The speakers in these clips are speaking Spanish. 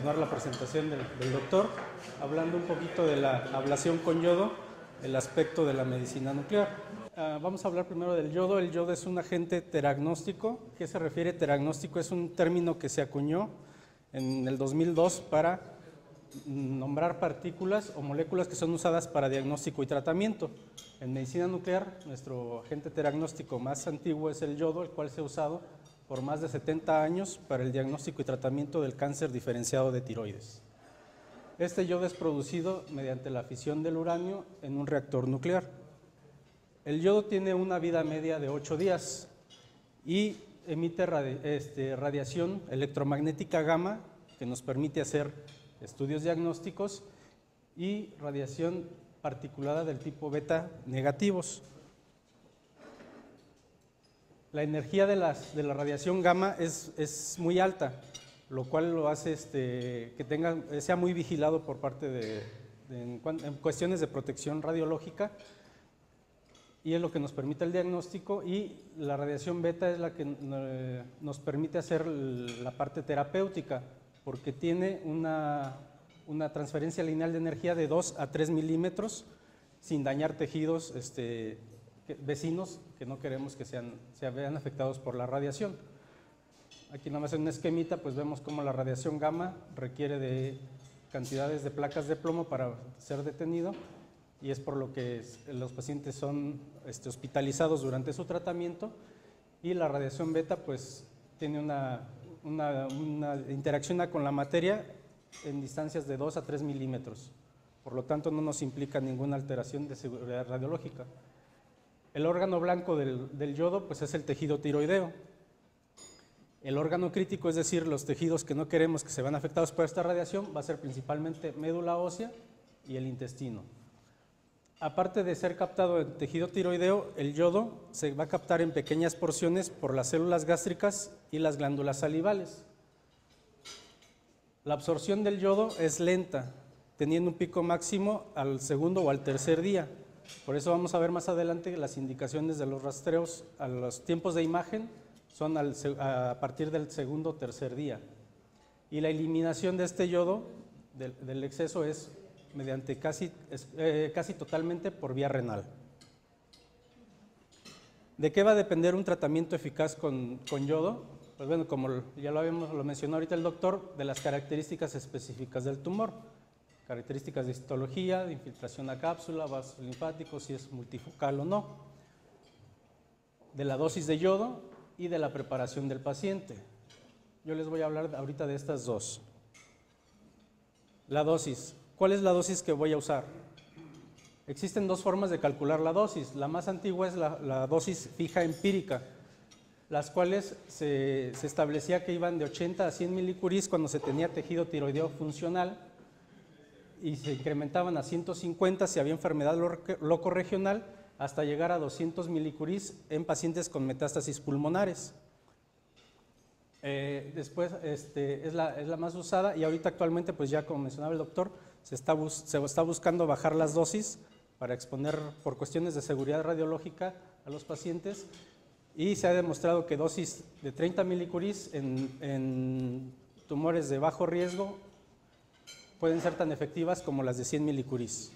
continuar la presentación del doctor, hablando un poquito de la ablación con yodo, el aspecto de la medicina nuclear. Vamos a hablar primero del yodo. El yodo es un agente teragnóstico. ¿Qué se refiere teragnóstico? Es un término que se acuñó en el 2002 para nombrar partículas o moléculas que son usadas para diagnóstico y tratamiento. En medicina nuclear, nuestro agente teragnóstico más antiguo es el yodo, el cual se ha usado por más de 70 años para el diagnóstico y tratamiento del cáncer diferenciado de tiroides. Este yodo es producido mediante la fisión del uranio en un reactor nuclear. El yodo tiene una vida media de 8 días y emite radiación electromagnética gamma que nos permite hacer estudios diagnósticos y radiación particulada del tipo beta negativos. La energía de la radiación gamma es muy alta, lo cual lo hace que sea muy vigilado por parte en cuestiones de protección radiológica, y es lo que nos permite el diagnóstico, y la radiación beta es la que nos permite hacer la parte terapéutica, porque tiene una transferencia lineal de energía de 2 a 3 milímetros sin dañar tejidos vecinos que no queremos que se vean afectados por la radiación. Aquí nada más en un esquemita pues vemos cómo la radiación gamma requiere de cantidades de placas de plomo para ser detenido, y es por lo que los pacientes son hospitalizados durante su tratamiento, y la radiación beta pues tiene una interacción con la materia en distancias de 2 a 3 milímetros, por lo tanto no nos implica ninguna alteración de seguridad radiológica. El órgano blanco del yodo pues es el tejido tiroideo. El órgano crítico, es decir, los tejidos que no queremos que se vean afectados por esta radiación, va a ser principalmente médula ósea y el intestino. Aparte de ser captado en tejido tiroideo, el yodo se va a captar en pequeñas porciones por las células gástricas y las glándulas salivales. La absorción del yodo es lenta, teniendo un pico máximo al segundo o al tercer día. Por eso vamos a ver más adelante que las indicaciones de los rastreos a los tiempos de imagen son a partir del segundo o tercer día. Y la eliminación de este yodo, del exceso, es mediante casi totalmente por vía renal. ¿De qué va a depender un tratamiento eficaz con yodo? Pues bueno, como ya lo mencionó ahorita el doctor, de las características específicas del tumor. Características de histología, de infiltración a cápsula, vasos linfáticos, si es multifocal o no, de la dosis de yodo y de la preparación del paciente. Yo les voy a hablar ahorita de estas dos. La dosis. ¿Cuál es la dosis que voy a usar? Existen dos formas de calcular la dosis. La más antigua es la dosis fija empírica, las cuales se establecía que iban de 80 a 100 milicuris cuando se tenía tejido tiroideo funcional, y se incrementaban a 150 si había enfermedad locorregional, hasta llegar a 200 milicuris en pacientes con metástasis pulmonares. Después es la más usada, y ahorita actualmente, pues ya como mencionaba el doctor, se está buscando bajar las dosis para exponer por cuestiones de seguridad radiológica a los pacientes, y se ha demostrado que dosis de 30 milicuris en tumores de bajo riesgo pueden ser tan efectivas como las de 100 milicuris.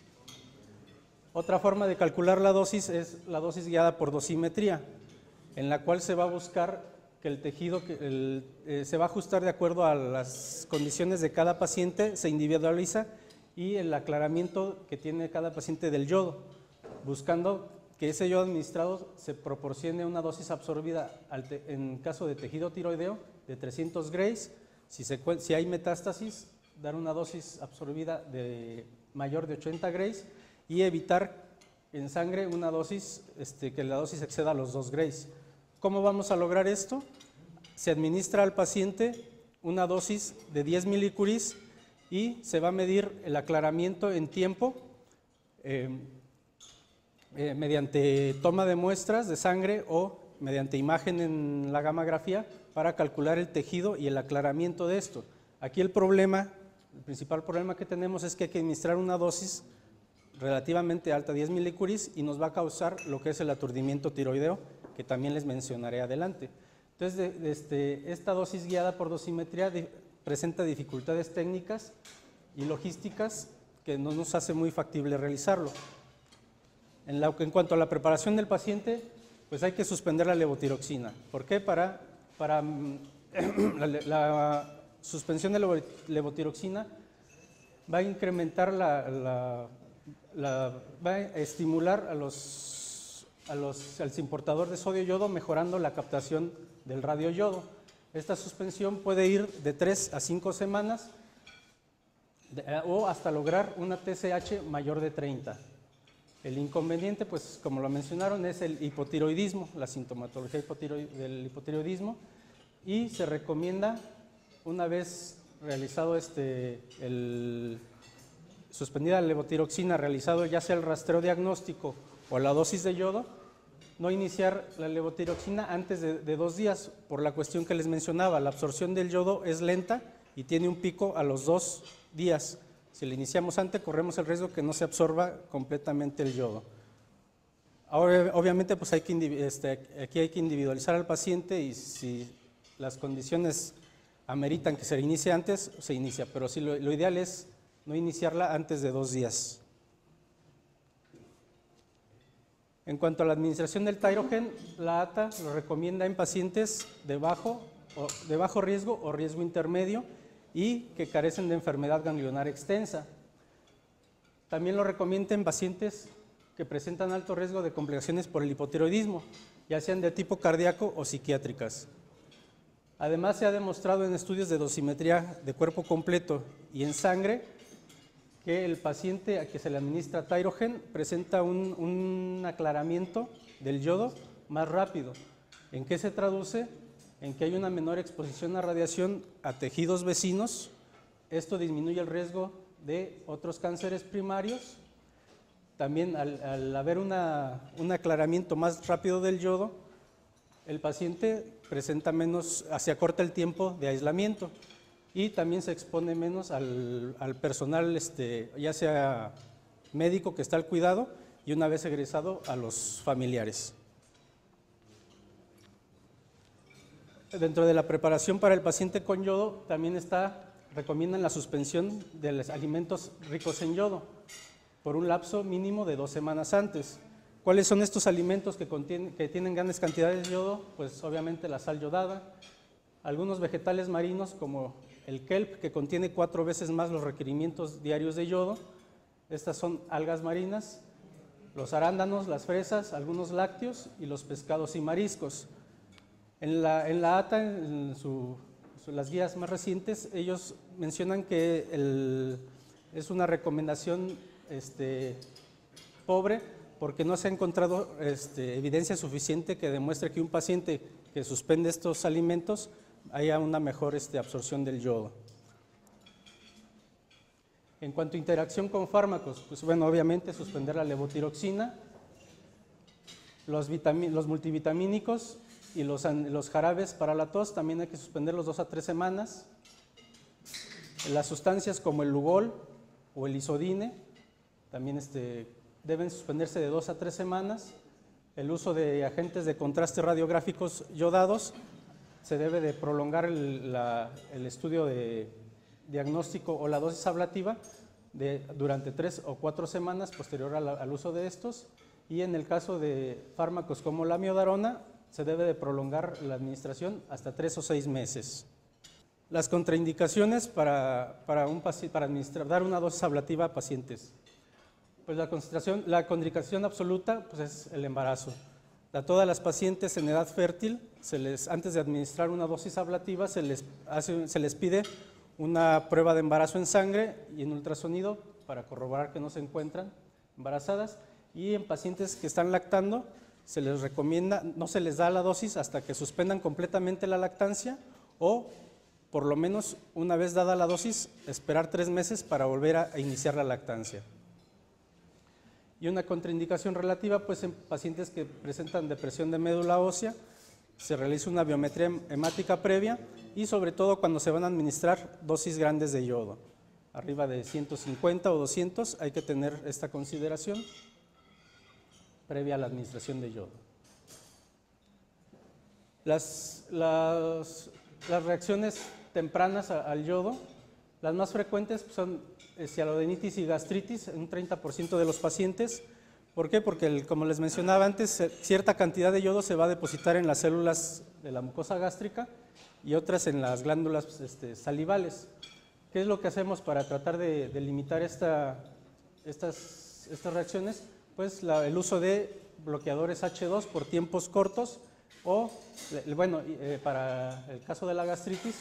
Otra forma de calcular la dosis es la dosis guiada por dosimetría, en la cual se va a buscar que el tejido se va a ajustar de acuerdo a las condiciones de cada paciente, se individualiza, y el aclaramiento que tiene cada paciente del yodo, buscando que ese yodo administrado se proporcione una dosis absorbida en caso de tejido tiroideo de 300 grays, si hay metástasis, dar una dosis absorbida mayor de 80 grays, y evitar en sangre una dosis, que la dosis exceda a los 2 grays. ¿Cómo vamos a lograr esto? Se administra al paciente una dosis de 10 milicuris y se va a medir el aclaramiento en tiempo mediante toma de muestras de sangre o mediante imagen en la gammagrafía para calcular el tejido y el aclaramiento de esto. Aquí el principal problema que tenemos es que hay que administrar una dosis relativamente alta, 10 milicuris, y nos va a causar lo que es el aturdimiento tiroideo, que también les mencionaré adelante. Entonces, esta dosis guiada por dosimetría presenta dificultades técnicas y logísticas que no nos hace muy factible realizarlo. En cuanto a la preparación del paciente, pues hay que suspender la levotiroxina. ¿Por qué? Para la suspensión de la levotiroxina va a incrementar va a estimular al importador de sodio-yodo, mejorando la captación del radioyodo. Esta suspensión puede ir de 3 a 5 semanas o hasta lograr una TSH mayor de 30. El inconveniente, pues como lo mencionaron, es el hipotiroidismo, la sintomatología del hipotiroidismo, y se recomienda, una vez realizado suspendida la levotiroxina, realizado ya sea el rastreo diagnóstico o la dosis de yodo, no iniciar la levotiroxina antes de 2 días, por la cuestión que les mencionaba. La absorción del yodo es lenta y tiene un pico a los 2 días. Si le iniciamos antes, corremos el riesgo que no se absorba completamente el yodo. Ahora, obviamente, pues aquí hay que individualizar al paciente, y si las condiciones ameritan que se inicie antes, se inicia, pero sí, lo ideal es no iniciarla antes de 2 días. En cuanto a la administración del Thyrogen, la ATA lo recomienda en pacientes de bajo riesgo o riesgo intermedio y que carecen de enfermedad ganglionar extensa. También lo recomienda en pacientes que presentan alto riesgo de complicaciones por el hipotiroidismo, ya sean de tipo cardíaco o psiquiátricas. Además, se ha demostrado en estudios de dosimetría de cuerpo completo y en sangre que el paciente a que se le administra Thyrogen presenta un aclaramiento del yodo más rápido. ¿En qué se traduce? En que hay una menor exposición a radiación a tejidos vecinos. Esto disminuye el riesgo de otros cánceres primarios. También al haber un aclaramiento más rápido del yodo, el paciente presenta menos, se acorta el tiempo de aislamiento, y también se expone menos al personal, ya sea médico que está al cuidado, y una vez egresado a los familiares. Dentro de la preparación para el paciente con yodo también recomiendan la suspensión de los alimentos ricos en yodo por un lapso mínimo de 2 semanas antes. ¿Cuáles son estos alimentos que tienen grandes cantidades de yodo? Pues obviamente la sal yodada, algunos vegetales marinos como el kelp, que contiene 4 veces más los requerimientos diarios de yodo. Estas son algas marinas, los arándanos, las fresas, algunos lácteos y los pescados y mariscos. En la ATA, en las guías más recientes, ellos mencionan que es una recomendación pobre, porque no se ha encontrado evidencia suficiente que demuestre que un paciente que suspende estos alimentos haya una mejor absorción del yodo. En cuanto a interacción con fármacos, pues bueno, obviamente suspender la levotiroxina, los multivitamínicos y los jarabes para la tos también hay que suspenderlos 2 a 3 semanas. Las sustancias como el Lugol o el Isodine también deben suspenderse de 2 a 3 semanas. El uso de agentes de contraste radiográficos yodados, se debe de prolongar el estudio de diagnóstico o la dosis ablativa durante 3 o 4 semanas posterior al uso de estos, y en el caso de fármacos como la amiodarona se debe de prolongar la administración hasta 3 o 6 meses. Las contraindicaciones para dar una dosis ablativa a pacientes. Pues la contraindicación absoluta pues es el embarazo. A todas las pacientes en edad fértil, antes de administrar una dosis ablativa, se les pide una prueba de embarazo en sangre y en ultrasonido para corroborar que no se encuentran embarazadas, y en pacientes que están lactando se les recomienda, no se les da la dosis hasta que suspendan completamente la lactancia, o por lo menos una vez dada la dosis, esperar 3 meses para volver a iniciar la lactancia. Y una contraindicación relativa, pues en pacientes que presentan depresión de médula ósea, se realiza una biometría hemática previa, y sobre todo cuando se van a administrar dosis grandes de yodo, arriba de 150 o 200, hay que tener esta consideración previa a la administración de yodo. Las reacciones tempranas al yodo. Las más frecuentes son cialodenitis y gastritis en un 30% de los pacientes. ¿Por qué? Porque, como les mencionaba antes, cierta cantidad de yodo se va a depositar en las células de la mucosa gástrica y otras en las glándulas salivales. ¿Qué es lo que hacemos para tratar de limitar estas reacciones? Pues el uso de bloqueadores H2 por tiempos cortos o, bueno, para el caso de la gastritis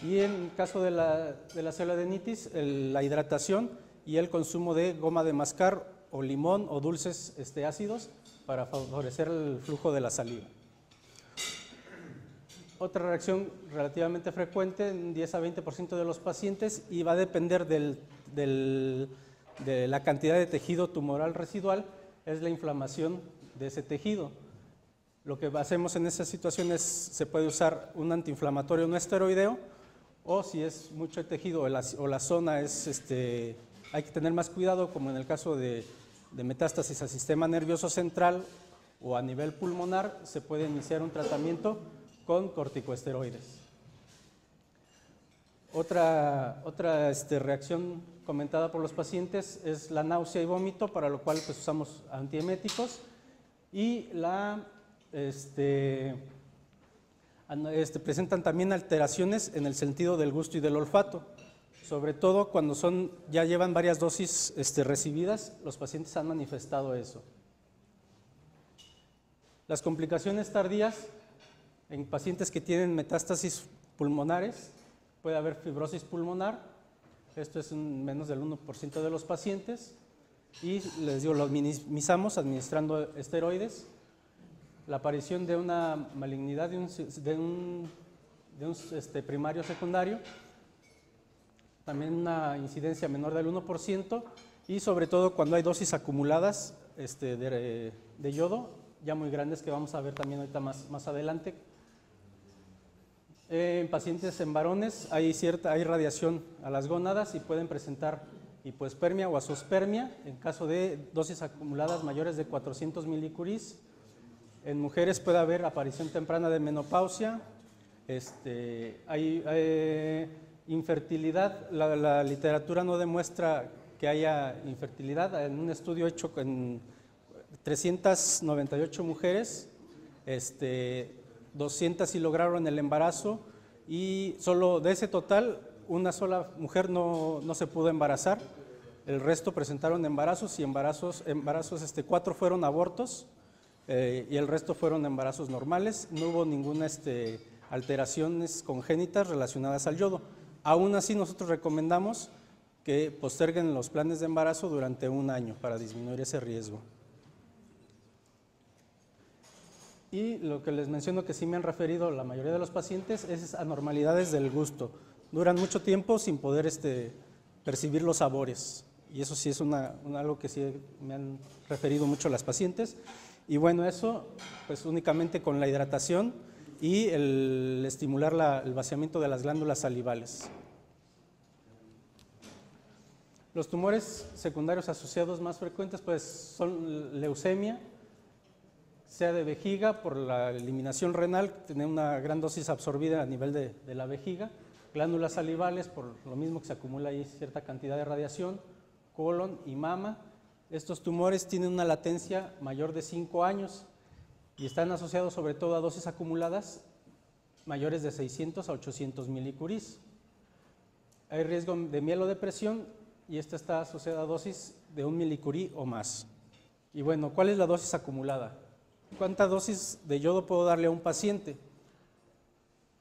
y en el caso de la cialodenitis, la hidratación y el consumo de goma de mascar o limón o dulces ácidos para favorecer el flujo de la saliva. Otra reacción relativamente frecuente en 10 a 20% de los pacientes y va a depender de la cantidad de tejido tumoral residual, es la inflamación de ese tejido. Lo que hacemos en esas situaciones, se puede usar un antiinflamatorio no esteroideo, o si es mucho tejido o la zona hay que tener más cuidado, como en el caso de metástasis al sistema nervioso central o a nivel pulmonar, se puede iniciar un tratamiento con corticosteroides. Otra reacción comentada por los pacientes es la náusea y vómito, para lo cual pues usamos antieméticos, y presentan también alteraciones en el sentido del gusto y del olfato, sobre todo cuando ya llevan varias dosis recibidas, los pacientes han manifestado eso. Las complicaciones tardías en pacientes que tienen metástasis pulmonares, puede haber fibrosis pulmonar, esto es en menos del 1% de los pacientes, y les digo, lo minimizamos administrando esteroides. La aparición de una malignidad de un primario secundario, también una incidencia menor del 1%, y sobre todo cuando hay dosis acumuladas de yodo, ya muy grandes, que vamos a ver también ahorita más adelante. En pacientes en varones hay radiación a las gónadas y pueden presentar hipoespermia o azospermia en caso de dosis acumuladas mayores de 400 milicuris. En mujeres puede haber aparición temprana de menopausia, hay infertilidad. La literatura no demuestra que haya infertilidad. En un estudio hecho con 398 mujeres, 200 sí lograron el embarazo, y solo de ese total una sola mujer no se pudo embarazar. El resto presentaron embarazos, y 4 fueron abortos, y el resto fueron embarazos normales. No hubo ninguna alteraciones congénitas relacionadas al yodo. Aún así, nosotros recomendamos que posterguen los planes de embarazo durante un año para disminuir ese riesgo. Y lo que les menciono, que sí me han referido la mayoría de los pacientes, es anormalidades del gusto. Duran mucho tiempo sin poder percibir los sabores, y eso sí es algo que sí me han referido mucho las pacientes. Y bueno, eso pues únicamente con la hidratación y el estimular el vaciamiento de las glándulas salivales. Los tumores secundarios asociados más frecuentes pues son leucemia, sea de vejiga por la eliminación renal, tener una gran dosis absorbida a nivel de la vejiga, glándulas salivales por lo mismo que se acumula ahí cierta cantidad de radiación, colon y mama. Estos tumores tienen una latencia mayor de 5 años y están asociados sobre todo a dosis acumuladas mayores de 600 a 800 milicuris. Hay riesgo de mielodepresión, y esta está asociada a dosis de 1 milicurí o más. Y bueno, ¿cuál es la dosis acumulada? ¿Cuánta dosis de yodo puedo darle a un paciente?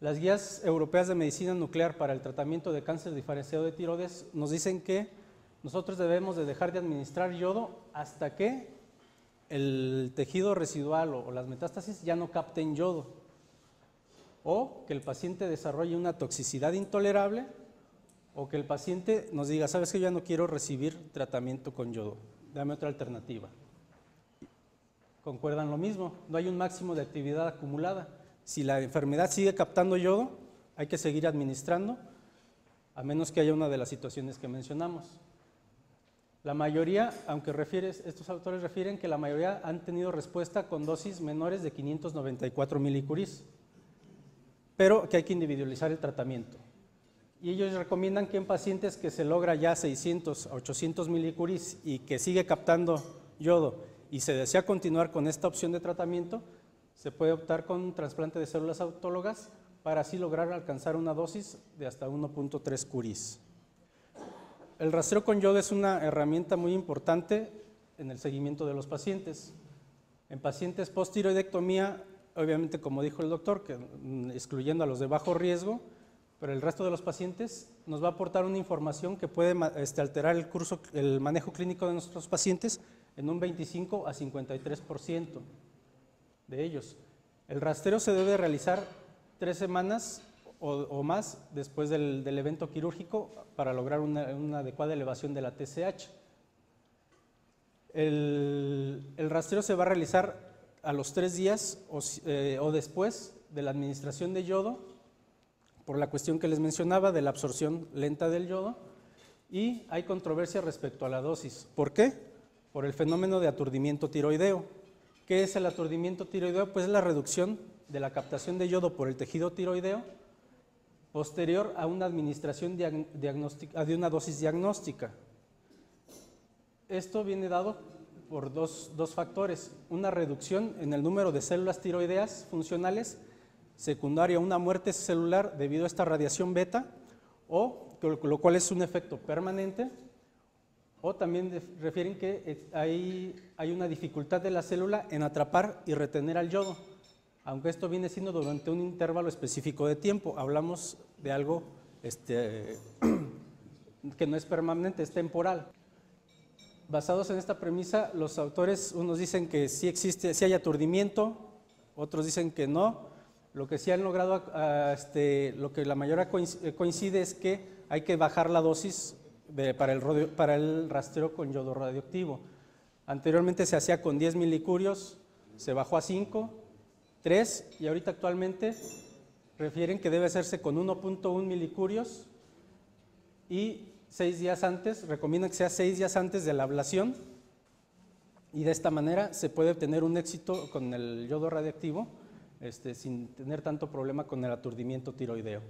Las guías europeas de medicina nuclear para el tratamiento de cáncer diferenciado de tiroides nos dicen que nosotros debemos de dejar de administrar yodo hasta que el tejido residual o las metástasis ya no capten yodo, o que el paciente desarrolle una toxicidad intolerable, o que el paciente nos diga, sabes que yo ya no quiero recibir tratamiento con yodo, dame otra alternativa. Concuerdan lo mismo, no hay un máximo de actividad acumulada. Si la enfermedad sigue captando yodo, hay que seguir administrando, a menos que haya una de las situaciones que mencionamos. La mayoría, aunque estos autores refieren que la mayoría han tenido respuesta con dosis menores de 594 milicuris, pero que hay que individualizar el tratamiento. Y ellos recomiendan que en pacientes que se logra ya 600 a 800 milicuries y que sigue captando yodo y se desea continuar con esta opción de tratamiento, se puede optar con un trasplante de células autólogas para así lograr alcanzar una dosis de hasta 1.3 curies. El rastreo con yodo es una herramienta muy importante en el seguimiento de los pacientes. En pacientes post-tiroidectomía, obviamente como dijo el doctor, que excluyendo a los de bajo riesgo, pero el resto de los pacientes nos va a aportar una información que puede alterar el manejo clínico de nuestros pacientes en un 25 a 53% de ellos. El rastreo se debe realizar 3 semanas o más después del evento quirúrgico para lograr una adecuada elevación de la TSH. El rastreo se va a realizar a los 3 días o después de la administración de yodo, por la cuestión que les mencionaba de la absorción lenta del yodo, y hay controversia respecto a la dosis. ¿Por qué? Por el fenómeno de aturdimiento tiroideo. ¿Qué es el aturdimiento tiroideo? Pues es la reducción de la captación de yodo por el tejido tiroideo posterior a una administración de una dosis diagnóstica. Esto viene dado por dos factores: una reducción en el número de células tiroideas funcionales, secundaria a una muerte celular debido a esta radiación beta, lo cual es un efecto permanente, o también refieren que hay una dificultad de la célula en atrapar y retener al yodo, aunque esto viene siendo durante un intervalo específico de tiempo. Hablamos de algo que no es permanente, es temporal. Basados en esta premisa, los autores, unos dicen que sí existe, sí hay aturdimiento, otros dicen que no. Lo que sí han logrado, lo que la mayoría coincide es que hay que bajar la dosis para el rastreo con yodo radioactivo. Anteriormente se hacía con 10 milicurios, se bajó a 5, 3 y ahorita actualmente refieren que debe hacerse con 1.1 milicurios y 6 días antes, recomiendan que sea 6 días antes de la ablación, y de esta manera se puede obtener un éxito con el yodo radioactivo sin tener tanto problema con el aturdimiento tiroideo.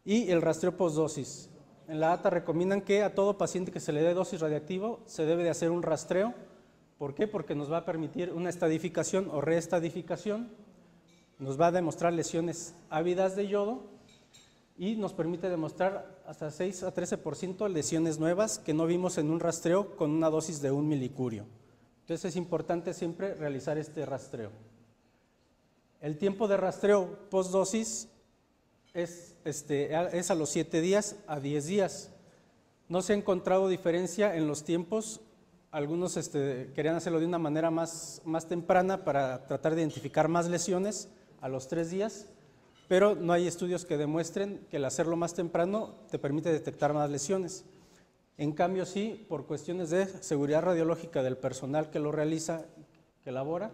Y el rastreo postdosis. En la ATA recomiendan que a todo paciente que se le dé dosis radioactivo se debe de hacer un rastreo. ¿Por qué? Porque nos va a permitir una estadificación o reestadificación, nos va a demostrar lesiones ávidas de yodo y nos permite demostrar hasta 6 a 13% lesiones nuevas que no vimos en un rastreo con una dosis de 1 milicurio. Entonces es importante siempre realizar este rastreo. El tiempo de rastreo postdosis es a los 7 días a 10 días. No se ha encontrado diferencia en los tiempos. Algunos querían hacerlo de una manera más temprana para tratar de identificar más lesiones a los 3 días, pero no hay estudios que demuestren que el hacerlo más temprano te permite detectar más lesiones. En cambio, sí, por cuestiones de seguridad radiológica del personal que lo realiza, que elabora,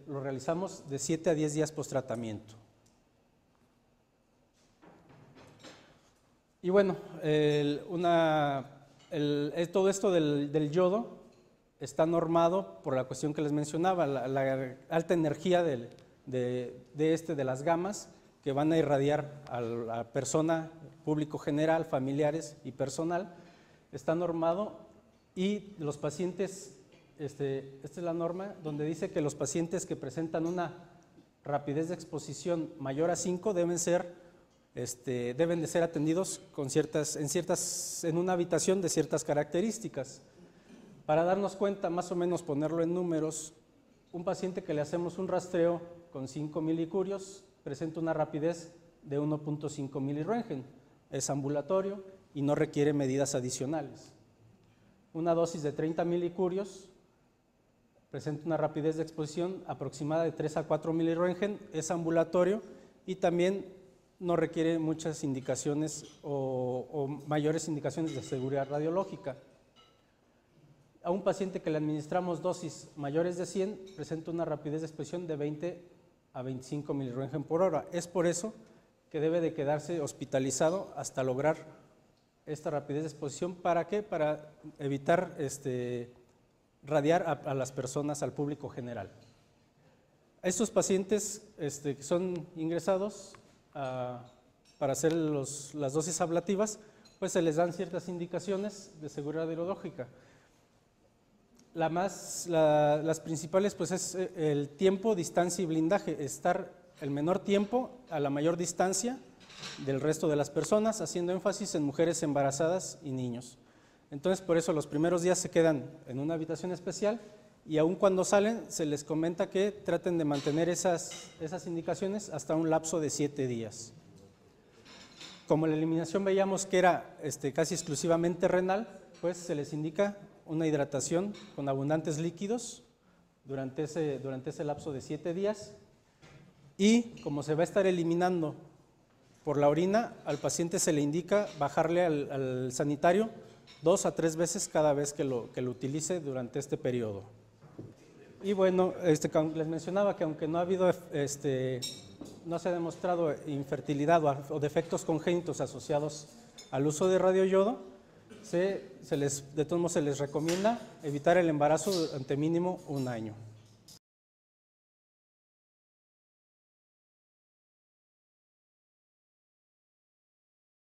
lo realizamos de 7 a 10 días post-tratamiento. Y bueno, todo esto del yodo está normado por la cuestión que les mencionaba, la alta energía de las gamas que van a irradiar a la persona, público general, familiares y personal. Está normado y los pacientes, esta es la norma donde dice que los pacientes que presentan una rapidez de exposición mayor a 5 deben de ser atendidos en una habitación de ciertas características. Para darnos cuenta, más o menos ponerlo en números, un paciente que le hacemos un rastreo con 5 milicurios presenta una rapidez de 1.5 miliröntgen, es ambulatorio y no requiere medidas adicionales. Una dosis de 30 milicurios presenta una rapidez de exposición aproximada de 3 a 4 miliröntgen, es ambulatorio y también no requiere muchas indicaciones o mayores indicaciones de seguridad radiológica. A un paciente que le administramos dosis mayores de 100 presenta una rapidez de exposición de 20 a 25 miliröntgen por hora. Es por eso que debe de quedarse hospitalizado hasta lograr esta rapidez de exposición. ¿Para qué? Para evitar radiar a las personas, al público general. Estos pacientes que son ingresados para hacer las dosis ablativas, pues se les dan ciertas indicaciones de seguridad radiológica. Las principales pues es el tiempo, distancia y blindaje, estar el menor tiempo a la mayor distancia del resto de las personas, haciendo énfasis en mujeres embarazadas y niños. Entonces, por eso los primeros días se quedan en una habitación especial y aun cuando salen se les comenta que traten de mantener esas indicaciones hasta un lapso de 7 días. Como la eliminación veíamos que era casi exclusivamente renal, pues se les indica una hidratación con abundantes líquidos durante ese lapso de 7 días y como se va a estar eliminando por la orina, al paciente se le indica bajarle al sanitario 2 a 3 veces cada vez que lo utilice durante este periodo. Y bueno, les mencionaba que aunque no ha habido, no se ha demostrado infertilidad o defectos congénitos asociados al uso de radioyodo, de todos modos se les recomienda evitar el embarazo durante mínimo 1 año.